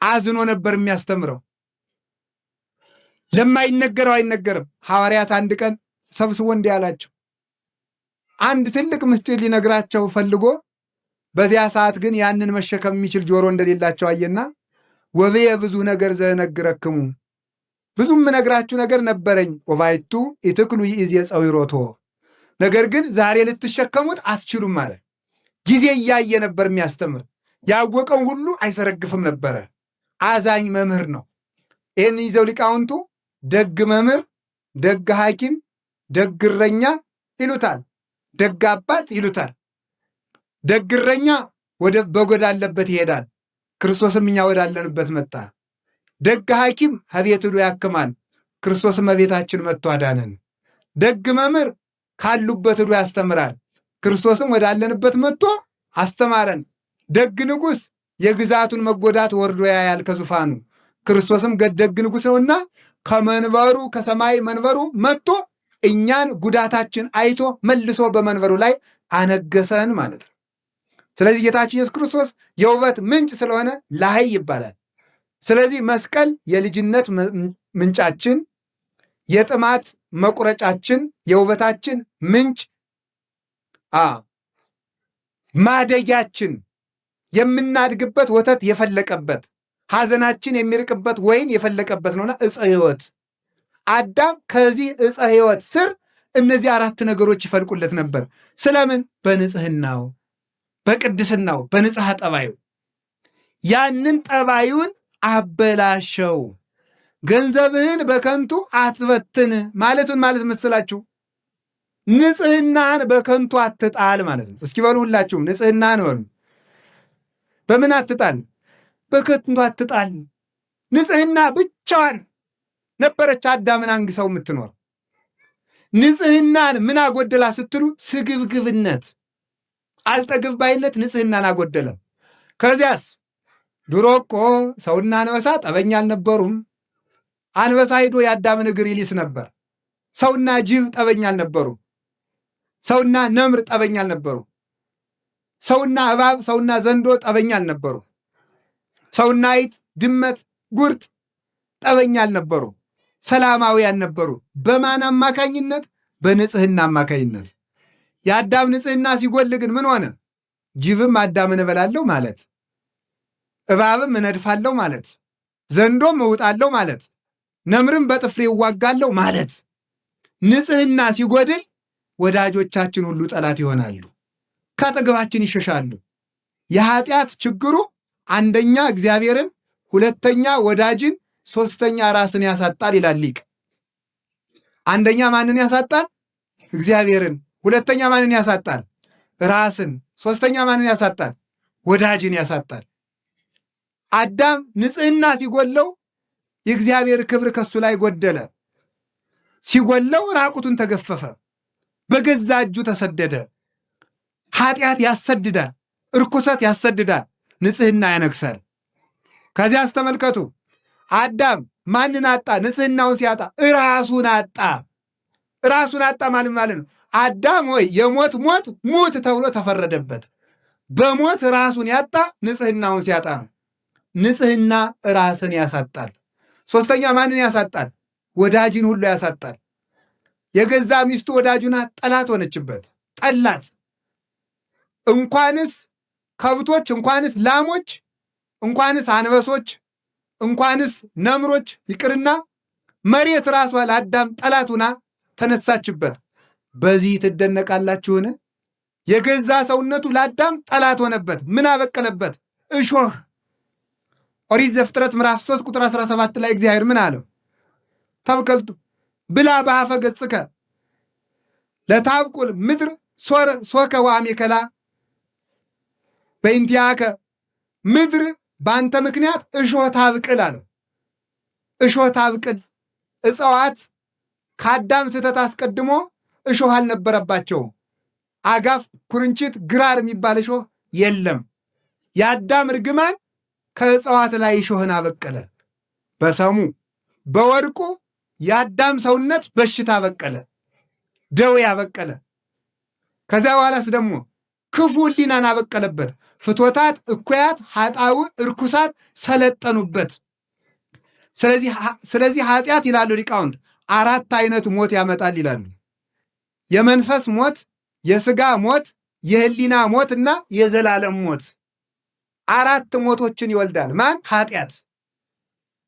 አዝኖ ነበር የሚያስተምረው። ለማይነገረው አይነገርም። ሐዋርያት አንድ ቀን ሰብስቦ እንዲህ አላቸው። አንድ ትልቅ ምስጢር ሊነግራቸው ፈልጎ በዚያ ሰዓት ግን ያንን መሸከም የሚችል ጆሮ እንደሌላቸው አየና ወብየ ብዙ ነገር ዘነግረክሙ፣ ብዙም ነግራችሁ ነገር ነበረኝ። ወባይቱ ኢትክሉ ይእዜ ጸዊሮቶ፣ ነገር ግን ዛሬ ልትሸከሙት አትችሉም ማለት። ጊዜ እያየ ነበር የሚያስተምር። ያወቀው ሁሉ አይዘረግፍም ነበረ። አዛኝ መምህር ነው። ይህን ይዘው ሊቃውንቱ ደግ መምህር፣ ደግ ሐኪም፣ ደግ እረኛ ይሉታል። ደግ አባት ይሉታል። ደግ እረኛ ወደ በግ ወዳለበት ይሄዳል። ክርስቶስም እኛ ወዳለንበት መጣ። ደግ ሐኪም ከቤት ሄዶ ያክማል። ክርስቶስም በቤታችን መጥቶ አዳነን። ደግ መምህር ካሉበት ሄዶ ያስተምራል። ክርስቶስም ወዳለንበት መጥቶ አስተማረን። ደግ ንጉሥ የግዛቱን መጎዳት ወርዶ ያያል ከዙፋኑ። ክርስቶስም ደግ ንጉሥ ነውና ከመንበሩ ከሰማይ መንበሩ መጥቶ እኛን ጉዳታችን አይቶ መልሶ በመንበሩ ላይ አነገሰን ማለት ነው። ስለዚህ ጌታችን ኢየሱስ ክርስቶስ የውበት ምንጭ ስለሆነ ላይ ይባላል። ስለዚህ መስቀል የልጅነት ምንጫችን፣ የጥማት መቁረጫችን፣ የውበታችን ምንጭ፣ ማደጊያችን፣ የምናድግበት ወተት የፈለቀበት፣ ሐዘናችን የሚርቅበት ወይን የፈለቀበት ነውና ዕፀ ሕይወት። አዳም ከዚህ ዕፀ ሕይወት ስር እነዚህ አራት ነገሮች ይፈልቁለት ነበር። ስለምን? በንጽህናው፣ በቅድስናው፣ በንጽሐ ጠባዩ። ያንን ጠባዩን አበላሸው። ገንዘብህን በከንቱ አትበትን ማለቱን ማለት መስላችሁ? ንጽህናን በከንቱ አትጣል ማለት ነው። እስኪ በሉ ሁላችሁም ንጽህናን በሉ። በምን አትጣል? በከንቱ አትጣል። ንጽህና ብቻዋን ነበረች አዳምን አንግሰው የምትኖር። ንጽህናን ምን አጎደላ ስትሉ? ስግብግብነት፣ አልጠግብ ባይነት ንጽህናን አጎደለ። ከዚያስ ድሮ እኮ ሰውና አንበሳ ጠበኛ አልነበሩም። አንበሳ ሂዶ የአዳምን እግር ይሊስ ነበር። ሰውና ጅብ ጠበኛ አልነበሩም። ሰውና ነምር ጠበኛ አልነበሩ። ሰውና እባብ፣ ሰውና ዘንዶ ጠበኛ አልነበሩ። ሰውና አይጥ፣ ድመት፣ ጉርጥ ጠበኛ አልነበሩ። ሰላማውያን ነበሩ። በማን አማካኝነት? በንጽህና አማካኝነት። የአዳም ንጽህና ሲጎል ግን ምን ሆነ? ጅብም አዳምን እበላለሁ ማለት፣ እባብም እነድፋለሁ ማለት፣ ዘንዶም እውጣለሁ ማለት፣ ነምርም በጥፍሬ እዋጋለሁ ማለት። ንጽህና ሲጎድል ወዳጆቻችን ሁሉ ጠላት ይሆናሉ፣ ከአጠገባችን ይሸሻሉ። የኃጢአት ችግሩ አንደኛ እግዚአብሔርን፣ ሁለተኛ ወዳጅን፣ ሶስተኛ ራስን ያሳጣል ይላል ሊቅ። አንደኛ ማንን ያሳጣል? እግዚአብሔርን። ሁለተኛ ማንን ያሳጣል? ራስን። ሶስተኛ ማንን ያሳጣል? ወዳጅን ያሳጣል። አዳም ንጽህና ሲጎለው የእግዚአብሔር ክብር ከሱ ላይ ጎደለ። ሲጎለው ራቁቱን ተገፈፈ፣ በገዛ እጁ ተሰደደ። ኃጢአት ያሰድዳል፣ እርኩሰት ያሰድዳል፣ ንጽህና ያነግሳል። ከዚያስ ተመልከቱ፣ አዳም ማንን አጣ? ንጽህናውን ሲያጣ ራሱን አጣ። ራሱን አጣ ማለት ነው። አዳም ወይ የሞት ሞት ሙት ተብሎ ተፈረደበት። በሞት ራሱን ያጣ ንጽህናውን ሲያጣ ነው። ንጽህና ራስን ያሳጣል። ሶስተኛ ማንን ያሳጣል? ወዳጅን ሁሉ ያሳጣል። የገዛ ሚስቱ ወዳጁና ጠላት ሆነችበት፣ ጠላት። እንኳንስ ከብቶች፣ እንኳንስ ላሞች፣ እንኳንስ አንበሶች፣ እንኳንስ ነምሮች ይቅርና መሬት ራሷ ለአዳም ጠላቱና ተነሳችበት። በዚህ ትደነቃላችሁን? የገዛ ሰውነቱ ለአዳም ጠላት ሆነበት። ምን አበቀለበት? እሾህ። ኦሪት ዘፍጥረት ምዕራፍ 3 ቁጥር 17 ላይ እግዚአብሔር ምን አለው? ተብከልቱ ብላ በአፈ ገጽከ ለታብቁል ምድር ሶከ ወአሜከላ በእንቲአከ፣ ምድር በአንተ ምክንያት እሾህ ታብቅል አለው። እሾህ ታብቅል። እጽዋት ከአዳም ስህተት አስቀድሞ እሾህ አልነበረባቸውም። አጋፍ፣ ኩርንችት፣ ግራር የሚባል እሾህ የለም። የአዳም እርግማን ከእጽዋት ላይ እሾህን አበቀለ። በሰሙ በወድቁ የአዳም ሰውነት በሽታ በቀለ፣ ደዌ ያበቀለ። ከዚያ በኋላስ ደግሞ ክፉ ሕሊናን አበቀለበት። ፍቶታት፣ እኩያት፣ ኃጣው፣ እርኩሳት ሰለጠኑበት። ስለዚህ ኃጢአት ይላሉ ሊቃውንት 4 አይነት ሞት ያመጣል ይላሉ። የመንፈስ ሞት፣ የሥጋ ሞት፣ የሕሊና ሞት እና የዘላለም ሞት 4 ሞቶችን ይወልዳል። ማን? ኃጢአት።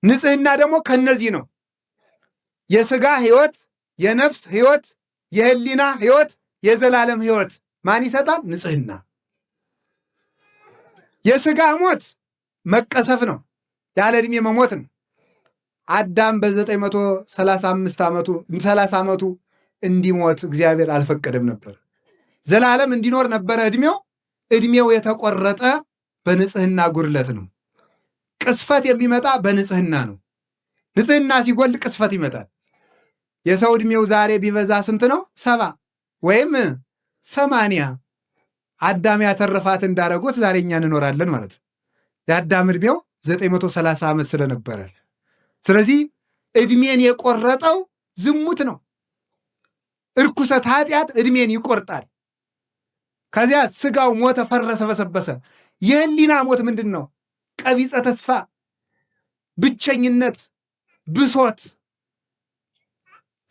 ንጽህና ደግሞ ከነዚህ ነው። የሥጋ ሕይወት፣ የነፍስ ሕይወት፣ የሕሊና ሕይወት፣ የዘላለም ሕይወት ማን ይሰጣል? ንጽህና። የሥጋ ሞት መቀሰፍ ነው፣ ያለ ዕድሜ መሞት ነው። አዳም በ935 ዓመቱ 30 ዓመቱ እንዲሞት እግዚአብሔር አልፈቀደም ነበር። ዘላለም እንዲኖር ነበረ ዕድሜው የተቆረጠ በንጽህና ጉድለት ነው። ቅስፈት የሚመጣ በንጽህና ነው። ንጽህና ሲጎል ቅስፈት ይመጣል። የሰው ዕድሜው ዛሬ ቢበዛ ስንት ነው? 70 ወይም 80። አዳም ያተረፋት እንዳረጎት ዛሬ እኛ እንኖራለን ማለት ነው። የአዳም ዕድሜው 930 ዓመት ስለነበረ፣ ስለዚህ ዕድሜን የቆረጠው ዝሙት ነው። እርኩሰት፣ ኃጢአት ዕድሜን ይቆርጣል። ከዚያ ሥጋው ሞተ፣ ፈረሰ፣ በሰበሰ። የሕሊና ሞት ምንድን ነው? ቀቢጸ ተስፋ፣ ብቸኝነት፣ ብሶት፣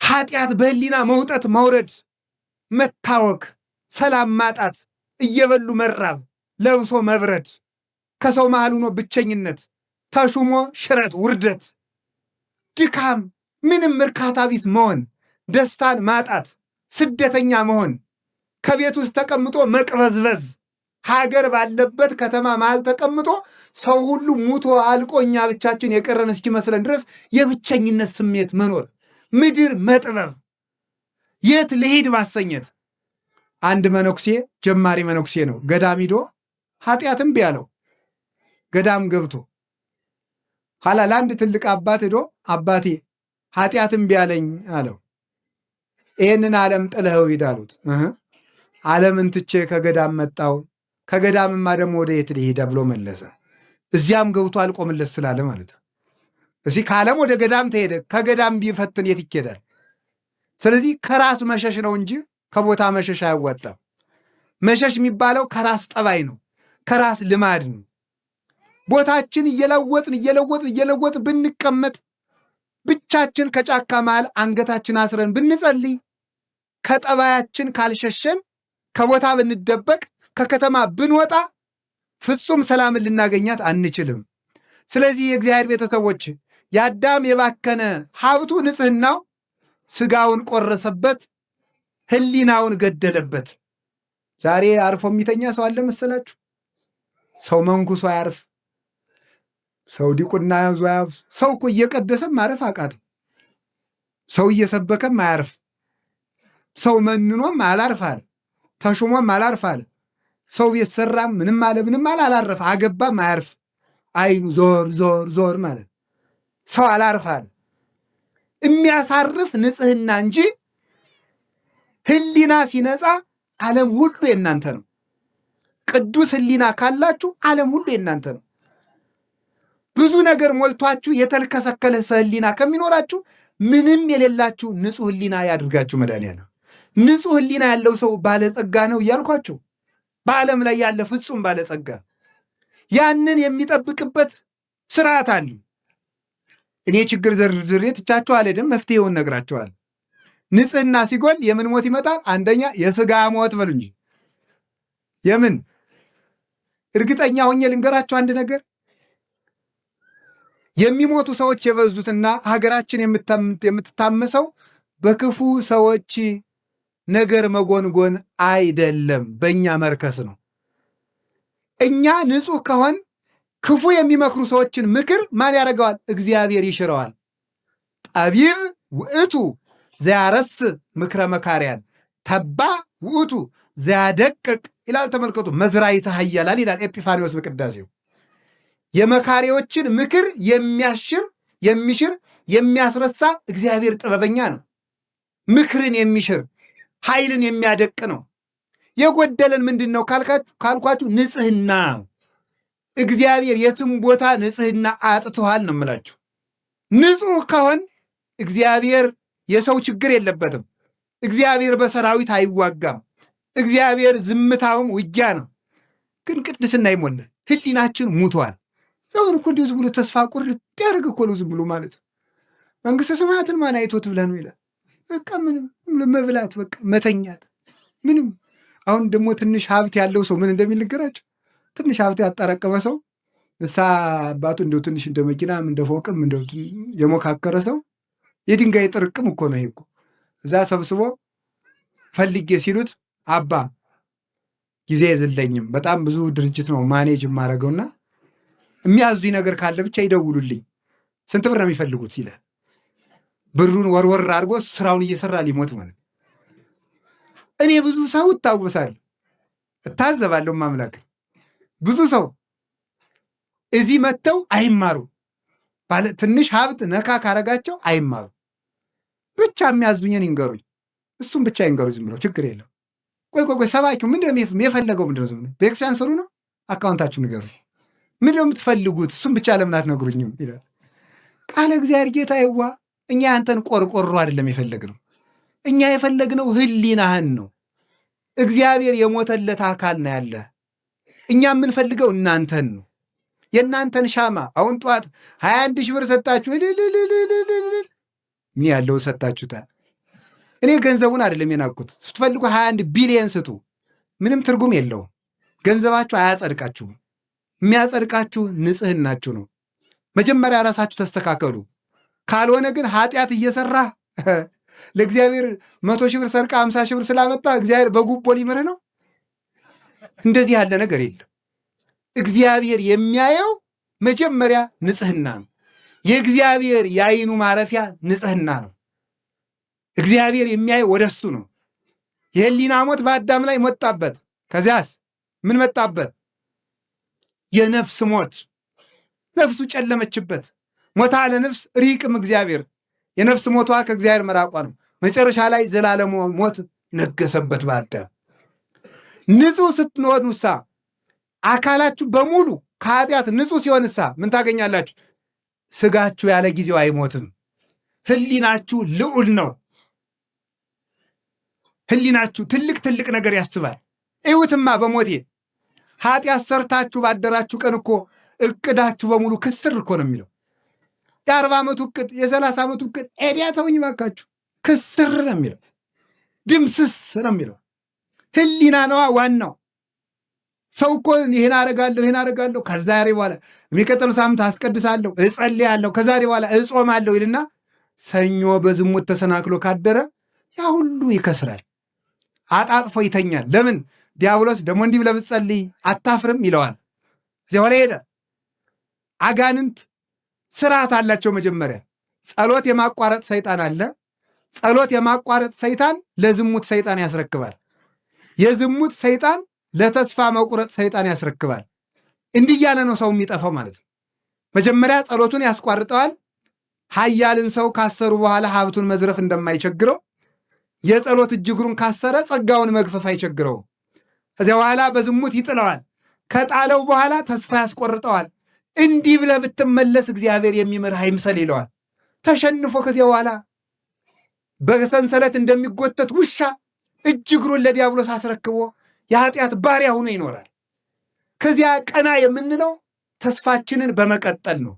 ኃጢአት በሕሊና መውጠት መውረድ፣ መታወክ፣ ሰላም ማጣት፣ እየበሉ መራብ፣ ለብሶ መብረድ፣ ከሰው መሃል ሆኖ ብቸኝነት፣ ተሹሞ ሽረት፣ ውርደት፣ ድካም፣ ምንም እርካታ ቢስ መሆን፣ ደስታን ማጣት፣ ስደተኛ መሆን፣ ከቤት ውስጥ ተቀምጦ መቅበዝበዝ፣ ሀገር ባለበት ከተማ መሃል ተቀምጦ ሰው ሁሉ ሙቶ አልቆ እኛ ብቻችን የቀረን እስኪመስለን ድረስ የብቸኝነት ስሜት መኖር፣ ምድር መጥበብ፣ የት ልሄድ ማሰኘት። አንድ መነኩሴ ጀማሪ መነኩሴ ነው። ገዳም ሂዶ ኃጢአትም ቢያለው ገዳም ገብቶ ኋላ ለአንድ ትልቅ አባት ሂዶ አባቴ ኃጢአትም ቢያለኝ አለው። ይህንን ዓለም ጥለኸው ሂድ አሉት። ዓለምን ትቼ ከገዳም መጣው፣ ከገዳምማ ደግሞ ወደ የት ልሄድ ብሎ መለሰ። እዚያም ገብቶ አልቆምለት ስላለ ማለት ነው። እዚህ ከዓለም ወደ ገዳም ተሄደ፣ ከገዳም ቢፈትን የት ይኬዳል? ስለዚህ ከራስ መሸሽ ነው እንጂ ከቦታ መሸሽ አያዋጣም። መሸሽ የሚባለው ከራስ ጠባይ ነው፣ ከራስ ልማድ ነው። ቦታችን እየለወጥን ብንቀመጥ፣ ብቻችን ከጫካ መሃል አንገታችን አስረን ብንጸልይ፣ ከጠባያችን ካልሸሸን፣ ከቦታ ብንደበቅ፣ ከከተማ ብንወጣ ፍጹም ሰላምን ልናገኛት አንችልም። ስለዚህ የእግዚአብሔር ቤተሰቦች የአዳም የባከነ ሀብቱ ንጽህናው ሥጋውን ቆረሰበት፣ ሕሊናውን ገደለበት። ዛሬ አርፎ የሚተኛ ሰው አለ መሰላችሁ? ሰው መንኩሶ አያርፍ፣ ሰው ዲቁና ያዙ አያርፍ። ሰው እኮ እየቀደሰም ማረፍ አቃተው። ሰው እየሰበከም አያርፍ። ሰው መንኖም አላርፍ አለ፣ ተሹሞም አላርፍ አለ። ሰው ቤት ሰራም ምንም አለ አላረፍ፣ አገባም አያርፍ። አይኑ ዞር ማለት ሰው አላርፍ አለ። የሚያሳርፍ ንጽህና እንጂ ሕሊና ሲነጻ ዓለም ሁሉ የእናንተ ነው። ቅዱስ ሕሊና ካላችሁ ዓለም ሁሉ የእናንተ ነው። ብዙ ነገር ሞልቷችሁ የተልከሰከለ ሕሊና ከሚኖራችሁ ምንም የሌላችሁ ንጹሕ ሕሊና ያድርጋችሁ መድኃኒዓለም። ንጹሕ ሕሊና ያለው ሰው ባለጸጋ ነው እያልኳችሁ፣ በዓለም ላይ ያለ ፍጹም ባለጸጋ ያንን የሚጠብቅበት ስርዓት አለ። እኔ ችግር ዘርዝሬ ትቻችሁ አልሄድም፣ መፍትሄውን ነግራችኋል። ንጽህና ሲጎል የምን ሞት ይመጣል? አንደኛ የሥጋ ሞት በሉ እንጂ የምን። እርግጠኛ ሆኜ ልንገራችሁ አንድ ነገር፣ የሚሞቱ ሰዎች የበዙትና ሀገራችን የምትታመሰው በክፉ ሰዎች ነገር መጎንጎን አይደለም፣ በእኛ መርከስ ነው። እኛ ንጹሕ ከሆን ክፉ የሚመክሩ ሰዎችን ምክር ማን ያደርገዋል? እግዚአብሔር ይሽረዋል። ጠቢብ ውእቱ ዘያረስ ምክረ መካሪያን ተባ ውእቱ ዘያደቅቅ ይላል። ተመልከቱ፣ መዝራዕተ ኃያላን ይላል ኤጲፋንዮስ በቅዳሴው። የመካሪዎችን ምክር የሚሽር የሚያስረሳ እግዚአብሔር ጥበበኛ ነው። ምክርን የሚሽር ኃይልን የሚያደቅ ነው። የጎደለን ምንድን ነው ካልኳችሁ ንጽህና። እግዚአብሔር የትም ቦታ ንጽህና አጥተዋል ነው የምላችሁ። ንጹሕ ከሆን እግዚአብሔር የሰው ችግር የለበትም። እግዚአብሔር በሰራዊት አይዋጋም። እግዚአብሔር ዝምታውም ውጊያ ነው። ግን ቅድስና ይሞላ ህሊናችን ሙቷል። አሁን እኮ እንዲሁ ዝም ብሎ ተስፋ ቁርጥ ያደርግ እኮ ነው ዝም ብሎ ማለት ነው። መንግስተ ሰማያትን ማን አይቶት ብለህ ነው ይላል። በቃ ምንም መብላት፣ በቃ መተኛት፣ ምንም። አሁን ደግሞ ትንሽ ሀብት ያለው ሰው ምን እንደሚል ንገራቸው። ትንሽ ሀብት ያጠራቀመ ሰው እሳ አባቱ እንደው ትንሽ እንደ መኪናም እንደ ፎቅም እንደው የሞካከረ ሰው የድንጋይ ጥርቅም እኮ ነው ይሄ እኮ። እዛ ሰብስቦ ፈልጌ ሲሉት አባ ጊዜ የለኝም፣ በጣም ብዙ ድርጅት ነው ማኔጅ የማደርገውና የሚያዙኝ ነገር ካለ ብቻ ይደውሉልኝ፣ ስንት ብር ነው የሚፈልጉት ይላል። ብሩን ወርወር አድርጎ ስራውን እየሰራ ሊሞት ማለት። እኔ ብዙ ሰው እታወሳለሁ፣ እታዘባለሁ። ማምላክ ብዙ ሰው እዚህ መጥተው አይማሩ፣ ትንሽ ሀብት ነካ ካረጋቸው አይማሩ። ብቻ የሚያዙኝን ይንገሩኝ፣ እሱም ብቻ ይንገሩ፣ ዝም ብለው ችግር የለም። ቆይ ሰባኪው ምንድነው የፈለገው? ምንድነው ዝም ቤተክርስቲያን ስሩ ነው? አካውንታችሁ ንገሩ፣ ምንድነው የምትፈልጉት? እሱም ብቻ ለምን አትነግሩኝም ይላል። ቃለ እግዚአብሔር ጌታ ይዋ እኛ ያንተን ቆርቆሮ አይደለም የፈለግነው፣ እኛ የፈለግነው ህሊናህን ነው። እግዚአብሔር የሞተለት አካል ነው ያለ። እኛ የምንፈልገው እናንተን ነው፣ የእናንተን ሻማ። አሁን ጠዋት 21 ሺህ ብር ሰጣችሁ፣ ምን ያለው ሰጣችሁታል። እኔ ገንዘቡን አይደለም የናኩት። ስትፈልጉ 21 ቢሊየን ስጡ፣ ምንም ትርጉም የለውም። ገንዘባችሁ አያጸድቃችሁም። የሚያጸድቃችሁ ንጽህናችሁ ነው። መጀመሪያ ራሳችሁ ተስተካከሉ። ካልሆነ ግን ኃጢአት እየሰራ ለእግዚአብሔር 100 ሺህ ብር ሰርቃ 50 ሺህ ብር ስላመጣ እግዚአብሔር በጉቦ ሊምርህ ነው። እንደዚህ ያለ ነገር የለም። እግዚአብሔር የሚያየው መጀመሪያ ንጽህና ነው። የእግዚአብሔር የዓይኑ ማረፊያ ንጽህና ነው። እግዚአብሔር የሚያየው ወደሱ ነው። የህሊና ሞት በአዳም ላይ መጣበት። ከዚያስ ምን መጣበት? የነፍስ ሞት። ነፍሱ ጨለመችበት። ሞታ ለነፍስ ሪቅም እግዚአብሔር። የነፍስ ሞቷ ከእግዚአብሔር መራቋ ነው። መጨረሻ ላይ ዘላለም ሞት ነገሰበት በአዳም። ንጹህ ስትሆኑሳ አካላችሁ በሙሉ ከኃጢአት ንጹህ ሲሆንሳ ምን ታገኛላችሁ? ስጋችሁ ያለ ጊዜው አይሞትም። ህሊናችሁ ልዑል ነው። ህሊናችሁ ትልቅ ትልቅ ነገር ያስባል። እዩትማ በሞቴ ኃጢአት ሰርታችሁ ባደራችሁ ቀን እኮ እቅዳችሁ በሙሉ ክስር እኮ ነው የሚለው። የ40 ዓመቱ እቅድ፣ የ30 ዓመቱ እቅድ ኤዲያ ተውኝ ባካችሁ፣ ክስር ነው የሚለው፣ ድምስስ ነው የሚለው። ህሊና ነዋ ዋናው። ሰው እኮ ይህን አደርጋለሁ ከዛሬ በኋላ የሚቀጥሉ ሳምንት አስቀድሳለሁ፣ እጸልያለሁ፣ ከዛሬ በኋላ እጾማለሁ ይልና ሰኞ በዝሙት ተሰናክሎ ካደረ ያ ሁሉ ይከስራል። አጣጥፎ ይተኛል። ለምን? ዲያብሎስ ደግሞ እንዲህ ብለህ ብትጸልይ አታፍርም ይለዋል። እዚያ በኋላ ሄደ። አጋንንት ስርዓት አላቸው። መጀመሪያ ጸሎት የማቋረጥ ሰይጣን አለ። ጸሎት የማቋረጥ ሰይጣን ለዝሙት ሰይጣን ያስረክባል። የዝሙት ሰይጣን ለተስፋ መቁረጥ ሰይጣን ያስረክባል። እንዲህ እያለ ነው ሰው የሚጠፋው ማለት ነው። መጀመሪያ ጸሎቱን ያስቋርጠዋል። ኃያልን ሰው ካሰሩ በኋላ ሀብቱን መዝረፍ እንደማይቸግረው የጸሎት እጅግሩን ካሰረ ጸጋውን መግፈፍ አይቸግረውም። ከዚያ በኋላ በዝሙት ይጥለዋል። ከጣለው በኋላ ተስፋ ያስቆርጠዋል። እንዲህ ብለህ ብትመለስ እግዚአብሔር የሚምርህ አይምሰል ይለዋል። ተሸንፎ ከዚያ በኋላ በሰንሰለት እንደሚጎተት ውሻ እጅግሩን ለዲያብሎስ አስረክቦ የኃጢአት ባሪያ ሆኖ ይኖራል። ከዚያ ቀና የምንለው ተስፋችንን በመቀጠል ነው።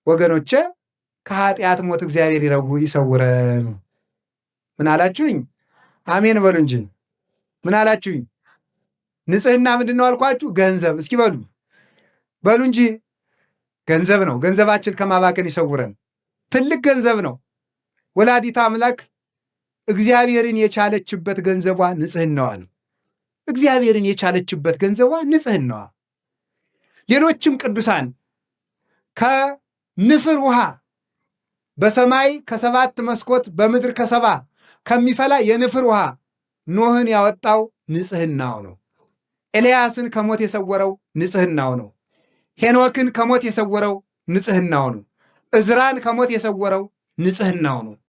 ወገኖቼ ከኃጢአት ሞት እግዚአብሔር ይሰውረን። ምን አላችሁኝ? አሜን በሉ እንጂ። ምን አላችሁኝ? ንጽህና ምንድን ነው አልኳችሁ? ገንዘብ። እስኪ በሉ እንጂ። ገንዘብ ነው። ገንዘባችን ከማባከን ይሰውረን። ትልቅ ገንዘብ ነው። ወላዲተ አምላክ እግዚአብሔርን የቻለችበት ገንዘቧ ንጽህናዋ ነው። እግዚአብሔርን የቻለችበት ገንዘቧ ንጽህናዋ። ሌሎችም ቅዱሳን ከንፍር ውሃ በሰማይ ከ7 መስኮት በምድር ከ7 ከሚፈላ የንፍር ውሃ ኖህን ያወጣው ንጽህናው ነው። ኤልያስን ከሞት የሰወረው ንጽህናው ነው። ሄኖክን ከሞት የሰወረው ንጽህናው ነው። እዝራን ከሞት የሰወረው ንጽህናው ነው።